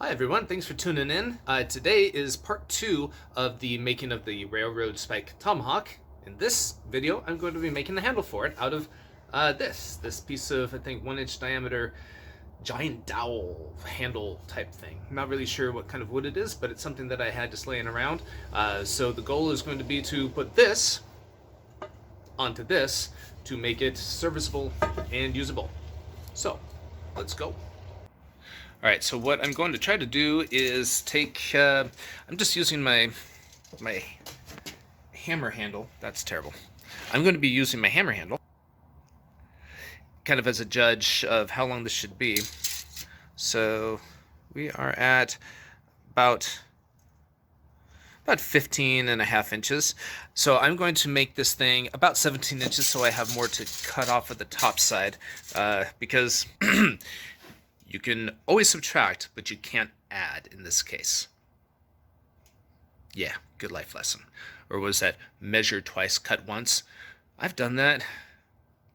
Hi everyone, thanks for tuning in. Today is part 2 of the making of the railroad spike tomahawk. In this video, I'm going to be making the handle for it out of this piece of, I think, 1-inch diameter giant dowel handle type thing. I'm not really sure what kind of wood it is, but it's something that I had just laying around. So the goal is going to be to put this onto this to make it serviceable and usable. So, let's go. Alright, so what I'm going to try to do is take, I'm just using my hammer handle. That's terrible. I'm going to be using my hammer handle kind of as a judge of how long this should be. So we are at about 15.5 inches. So I'm going to make this thing about 17 inches so I have more to cut off of the top side, because you can always subtract, but you can't add in this case. Yeah, good life lesson. Or was that measure twice, cut once? I've done that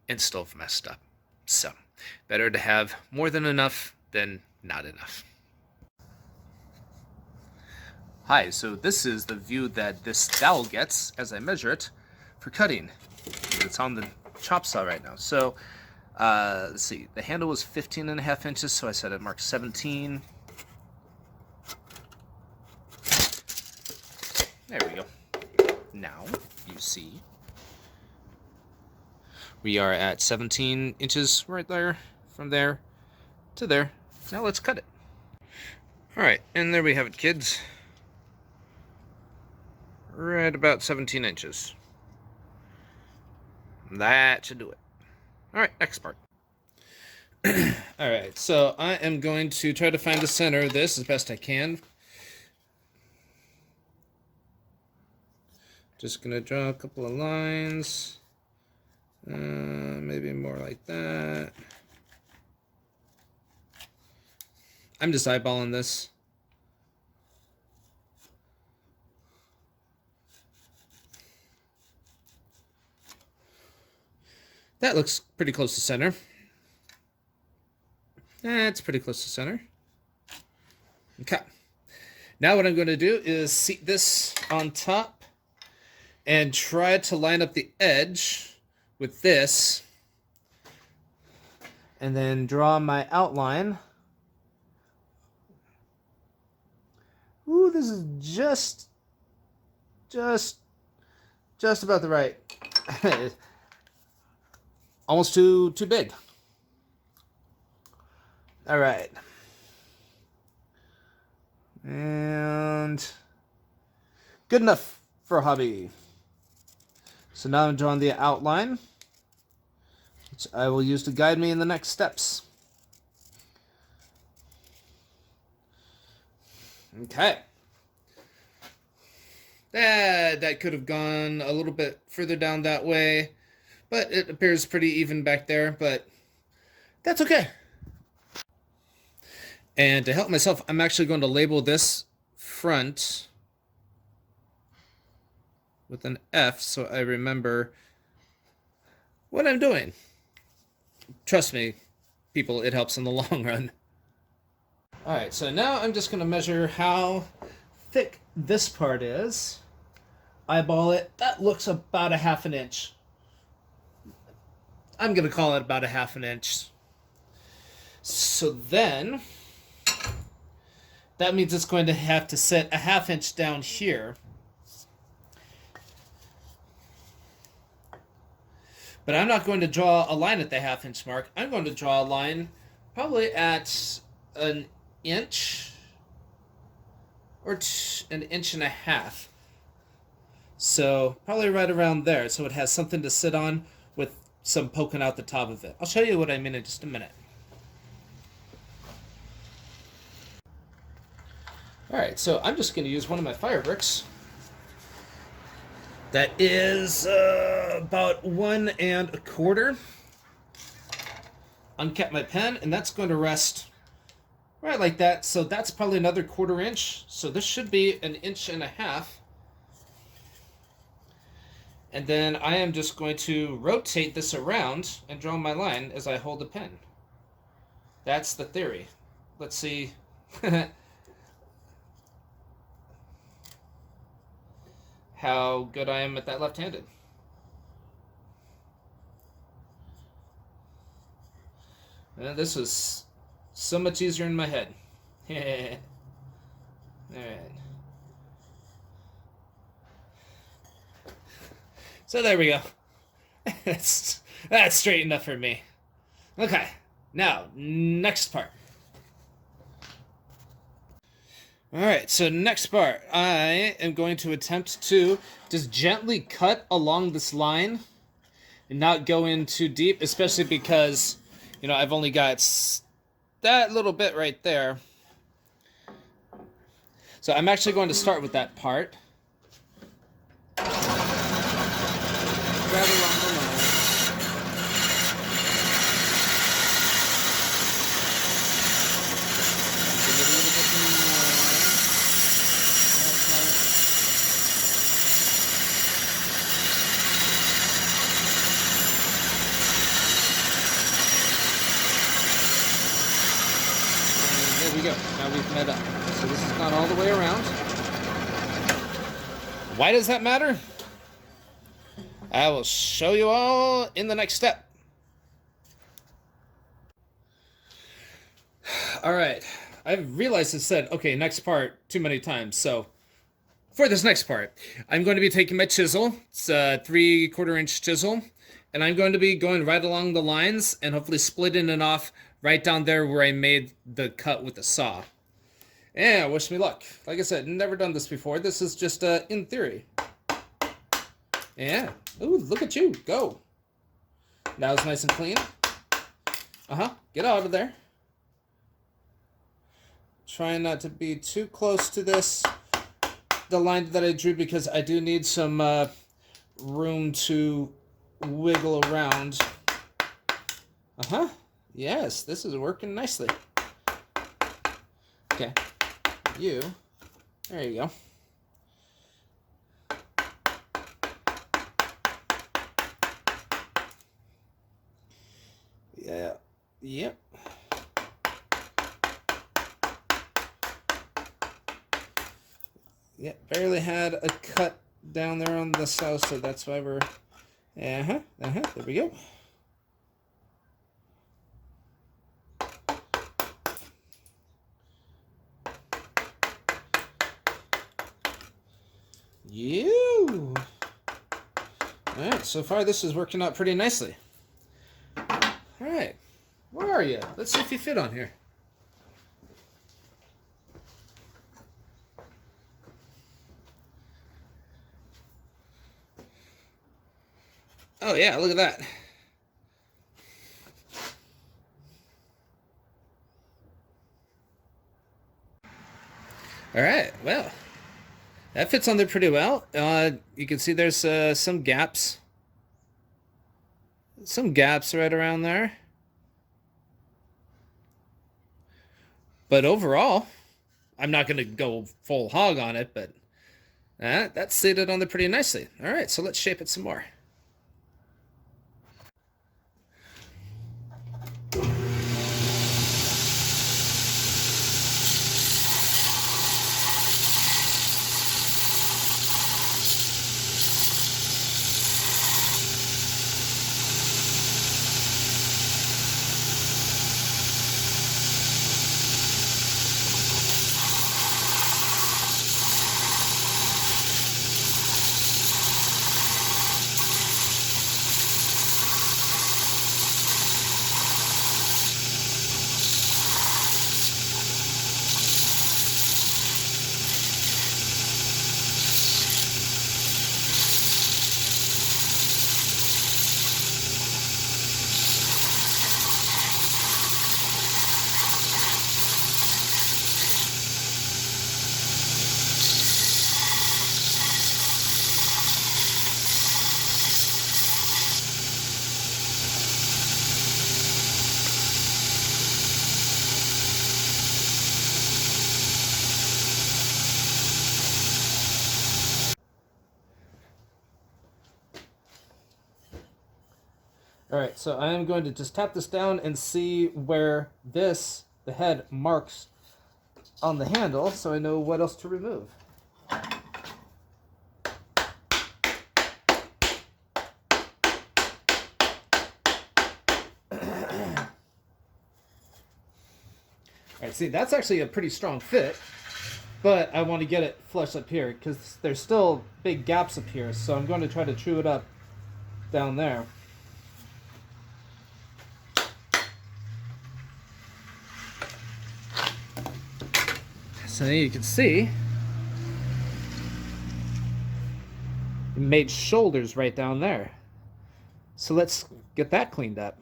and still have messed up. So, better to have more than enough than not enough. Hi, so this is the view that this dowel gets as I measure it for cutting. It's on the chop saw right now. So, let's see, the handle was 15.5 inches, so I said I'd mark 17. There we go. Now, you see, we are at 17 inches right there, from there to there. Now let's cut it. Alright, and there we have it, kids. Right about 17 inches. That should do it. Alright, next part. Alright, so I am going to try to find the center of this as best I can. Just going to draw a couple of lines. Maybe more like that. I'm just eyeballing this. That looks pretty close to center. That's pretty close to center. Okay. Now what I'm going to do is seat this on top and try to line up the edge with this. And then draw my outline. Ooh, this is just about the right. Almost too big. All right. And good enough for a hobby. So now I'm drawing the outline, which I will use to guide me in the next steps. Okay. That could have gone a little bit further down that way, but it appears pretty even back there, but that's okay. And to help myself, I'm actually going to label this front with an F so I remember what I'm doing. Trust me, people, it helps in the long run. Alright, so now I'm just going to measure how thick this part is. Eyeball it. That looks about 1/2 inch. I'm going to call it about 1/2 inch. So then, that means it's going to have to sit 1/2 inch down here. But I'm not going to draw a line at the 1/2 inch mark. I'm going to draw a line probably at an inch or 1.5 inches. So probably right around there. So it has something to sit on with some poking out the top of it. I'll show you what I mean in just a minute. Alright, so I'm just going to use one of my fire bricks. That is about 1 1/4. Uncap my pen, and that's going to rest right like that. So that's probably another 1/4 inch. So this should be 1.5 inches. And then I am just going to rotate this around and draw my line as I hold the pen. That's the theory. Let's see how good I am at that left-handed. And this was so much easier in my head. Alright. So there we go. that's straight enough for me. Okay, now, next part. Alright, so next part. I am going to attempt to just gently cut along this line and not go in too deep, especially because, you know, I've only got that little bit right there. So I'm actually going to start with that part. Grab along the line. Give it a little bit more. And there we go. Now we've met up. So this is not all the way around. Why does that matter? I will show you all in the next step. All right, I've realized it said, okay, next part too many times. So for this next part, I'm going to be taking my chisel. It's a 3/4 inch chisel. And I'm going to be going right along the lines and hopefully splitting it off right down there where I made the cut with the saw. Yeah, wish me luck. Like I said, never done this before. This is just in theory. Yeah. Ooh, look at you. Go. Now it's nice and clean. Get out of there. Trying not to be too close to the line that I drew, because I do need some room to wiggle around. Yes, this is working nicely. Okay. There you go. Yeah. Yep. Yep. Barely had a cut down there on the south, so that's why we're. There we go. You. All right. So far, this is working out pretty nicely. All right, where are you? Let's see if you fit on here. Oh yeah, look at that. All right, well, that fits on there pretty well. You can see there's some gaps. Some gaps right around there. But overall, I'm not going to go full hog on it, but that's seated on there pretty nicely. All right, so let's shape it some more. All right, so I am going to just tap this down and see where the head marks on the handle, so I know what else to remove. All right, see, that's actually a pretty strong fit, but I want to get it flush up here because there's still big gaps up here, so I'm going to try to true it up down there. So you can see it made shoulders right down there. So let's get that cleaned up.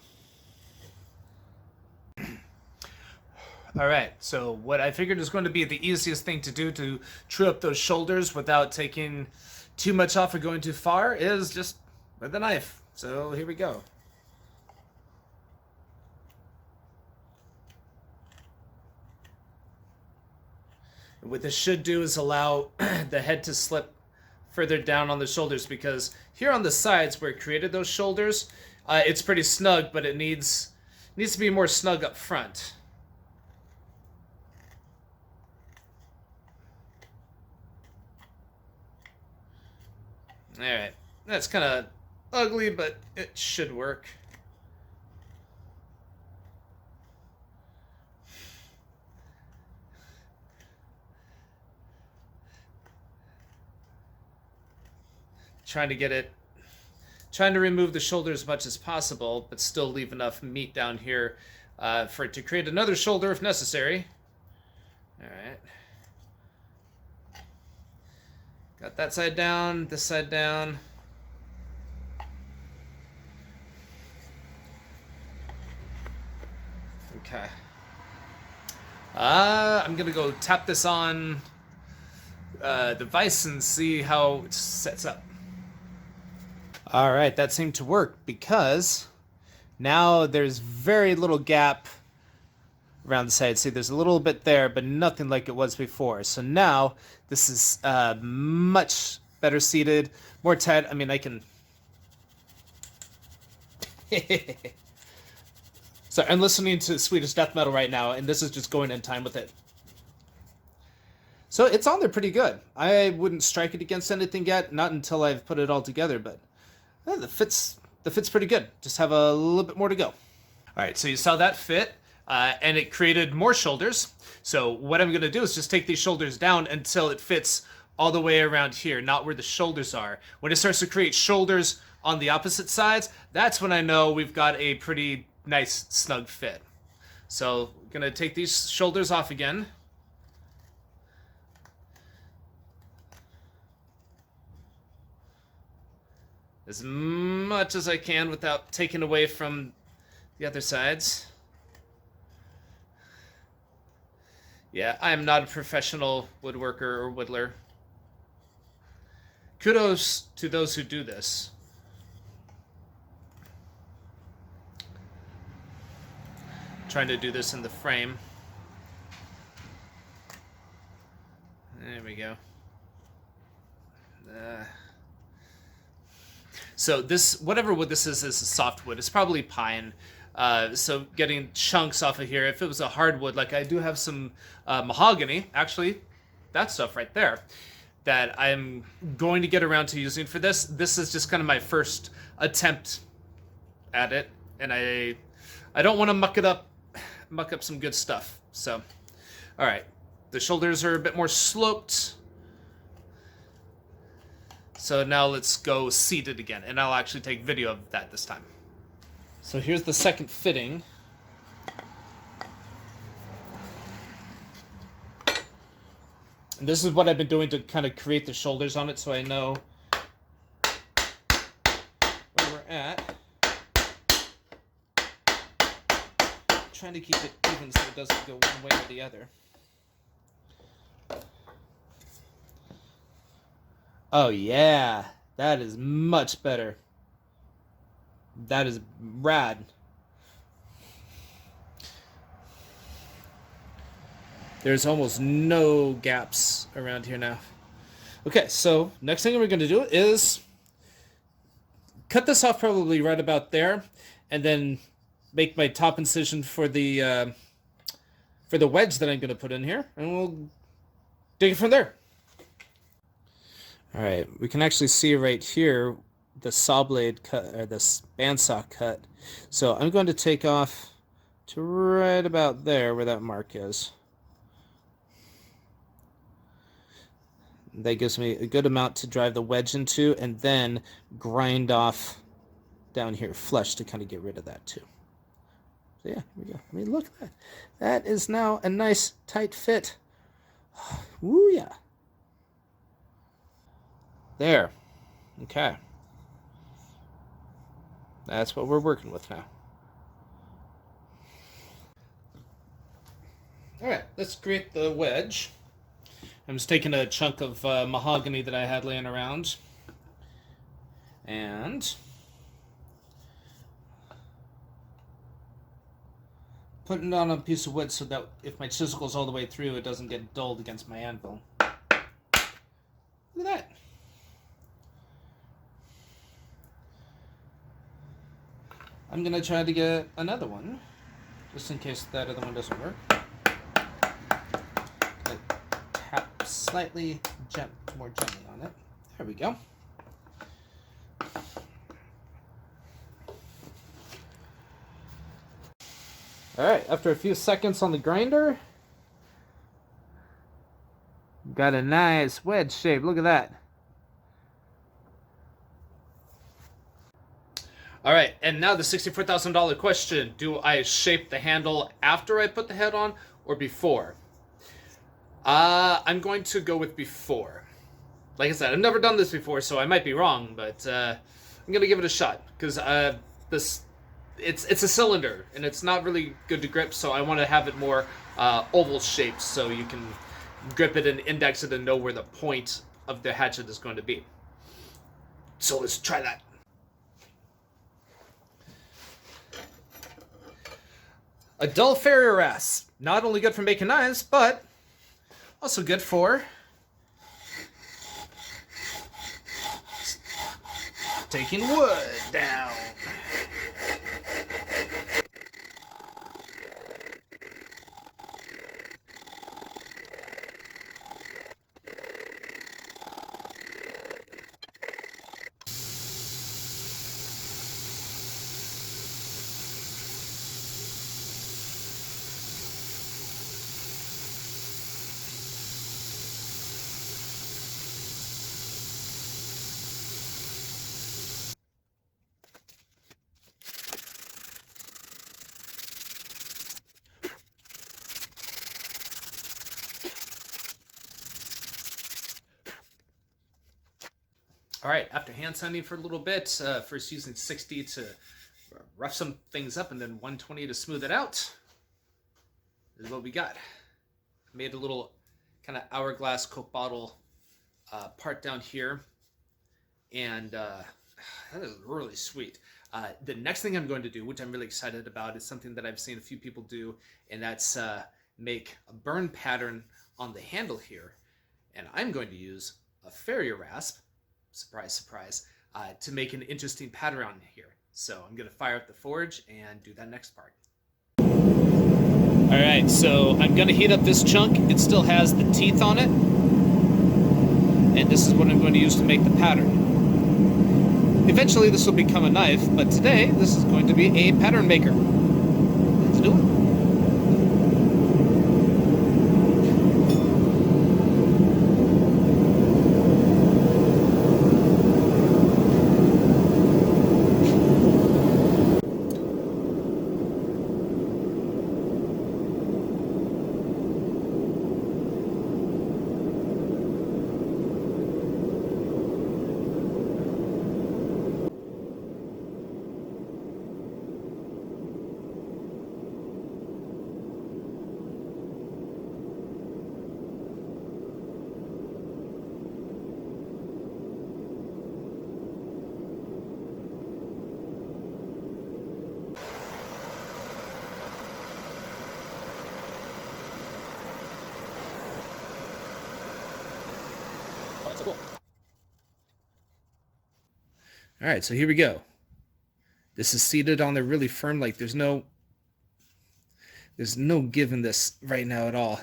All right, so what I figured is going to be the easiest thing to do to true up those shoulders without taking too much off or going too far is just with the knife. So here we go. What this should do is allow the head to slip further down on the shoulders, because here on the sides where it created those shoulders, it's pretty snug, but it needs to be more snug up front. Alright, that's kind of ugly, but it should work. Trying to remove the shoulder as much as possible, but still leave enough meat down here for it to create another shoulder if necessary. Alright. Got that side down, this side down. Okay. I'm gonna go tap this on the vise and see how it sets up. Alright, that seemed to work because now there's very little gap around the side. See, there's a little bit there, but nothing like it was before. So now this is much better seated, more tight. I mean, I can... So I'm listening to Swedish death metal right now, and this is just going in time with it. So it's on there pretty good. I wouldn't strike it against anything yet, not until I've put it all together, but the fit's pretty good. Just have a little bit more to go. All right, so you saw that fit, and it created more shoulders. So what I'm going to do is just take these shoulders down until it fits all the way around here, not where the shoulders are. When it starts to create shoulders on the opposite sides, that's when I know we've got a pretty nice snug fit. So I'm going to take these shoulders off again. As much as I can without taking away from the other sides. Yeah, I am not a professional woodworker or whittler. Kudos to those who do this. Trying to do this in the frame. There we go. So this, whatever wood this is a soft wood. It's probably pine. So getting chunks off of here. If it was a hardwood, like I do have some mahogany, actually, that stuff right there, that I'm going to get around to using for this. This is just kind of my first attempt at it, and I don't want to muck up some good stuff. So, all right, the shoulders are a bit more sloped. So now let's go seated again, and I'll actually take video of that this time. So here's the second fitting. And this is what I've been doing to kind of create the shoulders on it so I know where we're at. Trying to keep it even so it doesn't go one way or the other. Oh yeah, that is much better. That is rad. There's almost no gaps around here now. Okay, so next thing we're going to do is cut this off probably right about there, and then make my top incision for the wedge that I'm going to put in here, and we'll dig it from there. All right, we can actually see right here the saw blade cut, or this bandsaw cut. So I'm going to take off to right about there where that mark is. That gives me a good amount to drive the wedge into, and then grind off down here flush to kind of get rid of that too. So yeah, here we go. I mean, look at that. That is now a nice tight fit. Woo yeah. There. Okay. That's what we're working with now. All right, let's create the wedge. I'm just taking a chunk of mahogany that I had laying around, and putting it on a piece of wood so that if my chisel goes all the way through, it doesn't get dulled against my anvil. Look at that. I'm going to try to get another one, just in case that other one doesn't work. Tap slightly more gently on it. There we go. Alright, after a few seconds on the grinder, got a nice wedge shape. Look at that. Alright, and now the $64,000 question. Do I shape the handle after I put the head on or before? I'm going to go with before. Like I said, I've never done this before, so I might be wrong, but I'm going to give it a shot. Because it's a cylinder, and it's not really good to grip, so I want to have it more oval shaped so you can grip it and index it and know where the point of the hatchet is going to be. So let's try that. A dull farrier rasp. Not only good for making knives, but also good for taking wood down. All right, after hand sanding for a little bit, first using 60 to rough some things up and then 120 to smooth it out, is what we got. I made a little kind of hourglass Coke bottle part down here, and that is really sweet. The next thing I'm going to do, which I'm really excited about, is something that I've seen a few people do, and that's make a burn pattern on the handle here. And I'm going to use a farrier rasp, surprise, surprise, to make an interesting pattern on here. So I'm going to fire up the forge and do that next part. All right, so I'm going to heat up this chunk. It still has the teeth on it. And this is what I'm going to use to make the pattern. Eventually this will become a knife, but today this is going to be a pattern maker. Let's do it. Cool. All right, so here we go. This is seated on there really firm, like there's no give in this right now at all.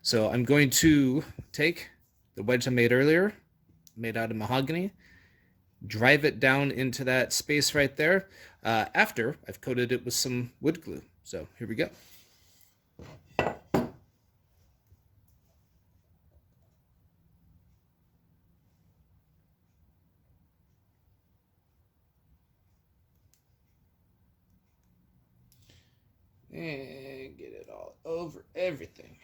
So I'm going to take the wedge I made earlier, made out of mahogany, drive it down into that space right there after I've coated it with some wood glue. So here we go. And get it all over everything.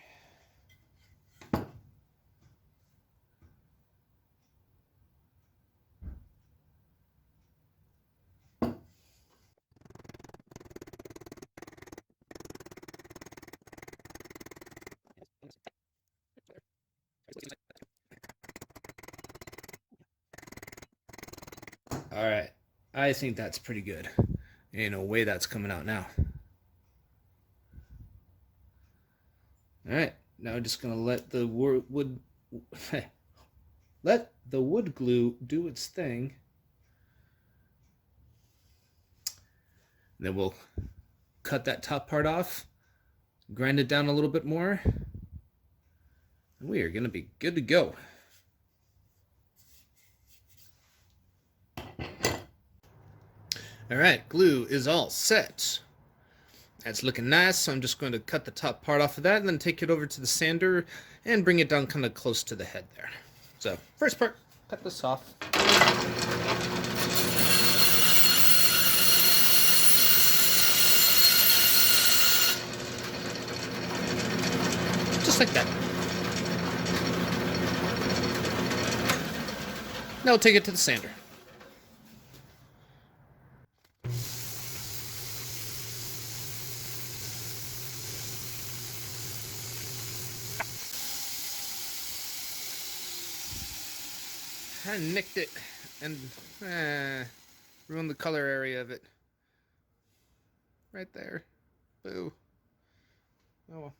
All right, I think that's pretty good. Ain't no way that's coming out now. All right, now I'm just gonna let the wood let the wood glue do its thing. And then we'll cut that top part off, grind it down a little bit more, and we are gonna be good to go. All right, glue is all set. That's looking nice, so I'm just going to cut the top part off of that and then take it over to the sander and bring it down kind of close to the head there. So, first part, cut this off. Just like that. Now we'll take it to the sander. I nicked it and ruined the color area of it. Right there. Boo. Oh well.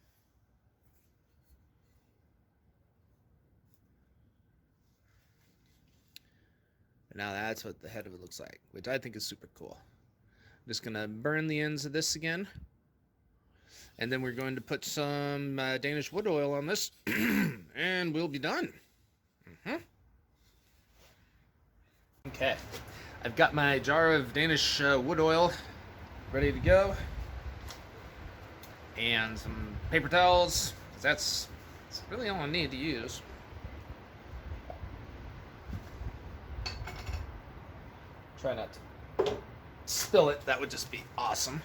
But now that's what the head of it looks like, which I think is super cool. I'm just gonna burn the ends of this again. And then we're going to put some Danish wood oil on this and we'll be done. Okay, I've got my jar of Danish wood oil ready to go, and some paper towels, because that's really all I need to use. Try not to spill it, that would just be awesome.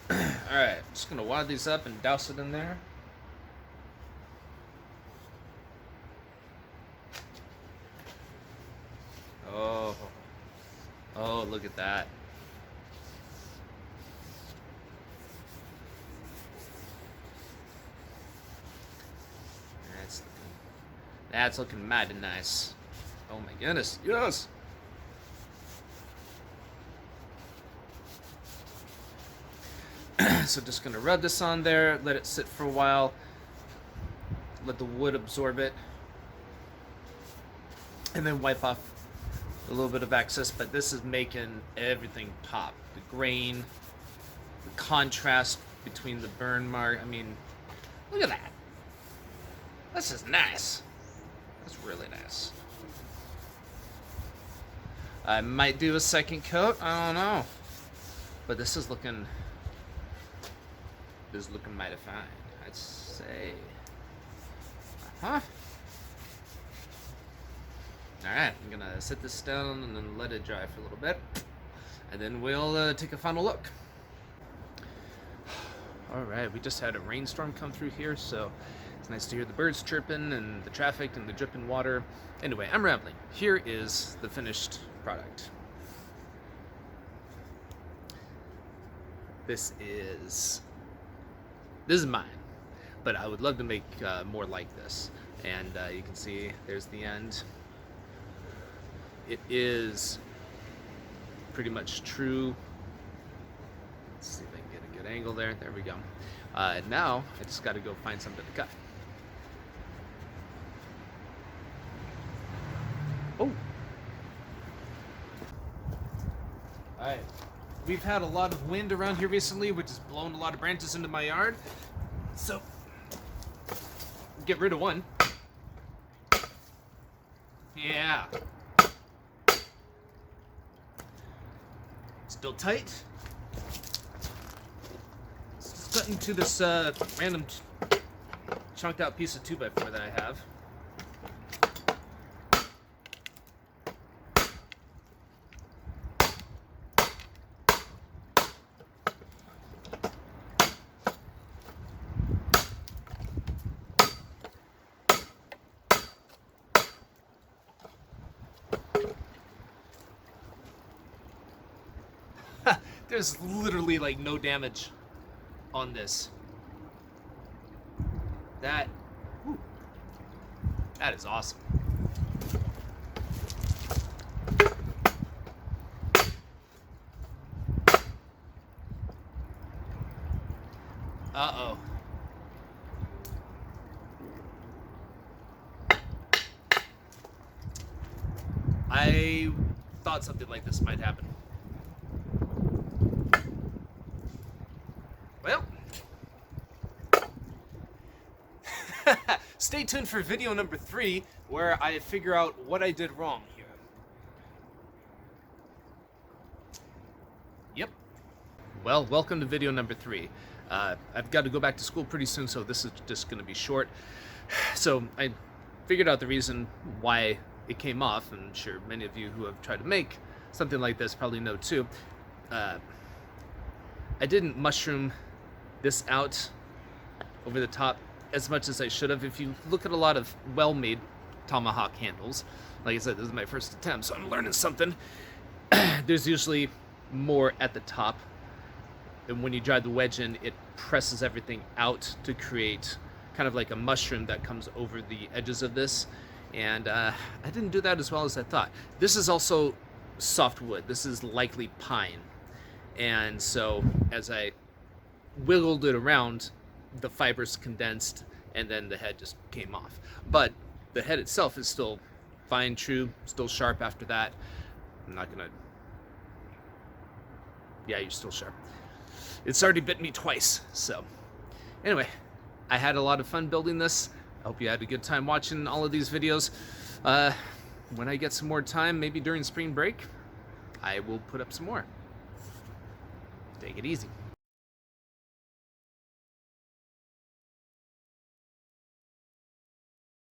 Alright, just gonna wad these up and douse it in there. Oh, look at that. That's looking mighty nice. Oh my goodness, yes! So just gonna rub this on there, let it sit for a while, let the wood absorb it, and then wipe off a little bit of excess, but this is making everything pop. The grain, the contrast between the burn mark. I mean, look at that. This is nice. That's really nice. I might do a second coat. I don't know. But this is looking mighty fine, I'd say. Alright, I'm gonna set this down and then let it dry for a little bit. And then we'll take a final look. Alright, we just had a rainstorm come through here, so it's nice to hear the birds chirping and the traffic and the dripping water. Anyway, I'm rambling. Here is the finished product. This is mine, but I would love to make more like this. And you can see there's the end. It is pretty much true. Let's see if I can get a good angle there. There we go. Now I just got to go find something to cut. Oh. Alright. We've had a lot of wind around here recently, which has blown a lot of branches into my yard. So, get rid of one. Yeah. still tight. Let's just cut into this random chunked out piece of 2x4 that I have. There's literally like no damage on this. That is awesome. Uh-oh. I thought something like this might happen. Well, stay tuned for video number 3, where I figure out what I did wrong here. Yep. Well, welcome to video number 3. I've got to go back to school pretty soon, so this is just going to be short. So I figured out the reason why it came off, and I'm sure many of you who have tried to make something like this probably know too. I didn't mushroom this out over the top as much as I should have. If you look at a lot of well-made tomahawk handles, like I said, this is my first attempt, so I'm learning something. There's usually more at the top, and when you drive the wedge in, it presses everything out to create kind of like a mushroom that comes over the edges of this, and I didn't do that as well as I thought. This is also soft wood. This is likely pine, and so as I wiggled it around, the fibers condensed, and then the head just came off. But the head itself is still fine, true, still sharp after that. I'm not gonna... Yeah, you're still sharp. It's already bit me twice, so... Anyway, I had a lot of fun building this. I hope you had a good time watching all of these videos. When I get some more time, maybe during spring break, I will put up some more. Take it easy.